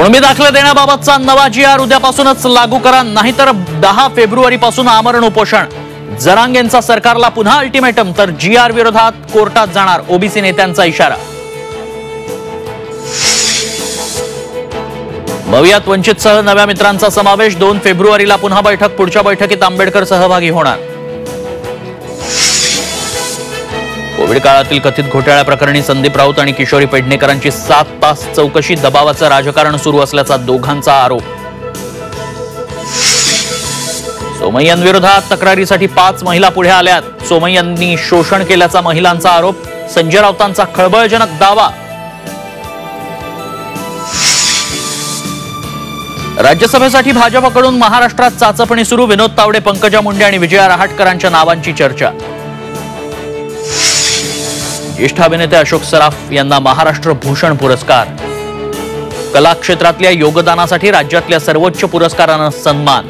कुणबी दाखले देण्याबाबतचा नवा GR उद्यापासूनच लागू करा, नाहीतर 10 फेब्रुवारीपासून आमरण उपोषण. जरांगेंचा सरकारला पुन्हा अल्टिमेटम, तर GR विरोधात कोर्टात जाणार, ओबीसी नेत्यांचा इशारा. भवियात वंचितसह नव्या मित्रांचा समावेश. 2 फेब्रुवारीला पुन्हा बैठक. पुढच्या बैठकीत आंबेडकर सहभागी होणार. कोविड काळातील कथित घोटाळ्याप्रकरणी संदीप राऊत आणि किशोरी पेडणेकरांची 7 तास चौकशी. दबावाचं राजकारण सुरू असल्याचा दोघांचा आरोप. सोमय्यांविरोधात तक्रारीसाठी 5 महिला पुढे आल्यात. सोमय्यांनी शोषण केल्याचा महिलांचा आरोप. संजय राऊतांचा खळबळजनक दावा. राज्यसभेसाठी भाजपकडून महाराष्ट्रात चाचपणी सुरू. विनोद तावडे, पंकजा मुंडे आणि विजया रहाटकरांच्या नावांची चर्चा. ज्येष्ठ अभिनेते अशोक सराफ यांना महाराष्ट्र भूषण पुरस्कार. कला क्षेत्रातल्या योगदानासाठी राज्यातल्या सर्वोच्च पुरस्कारानं सन्मान.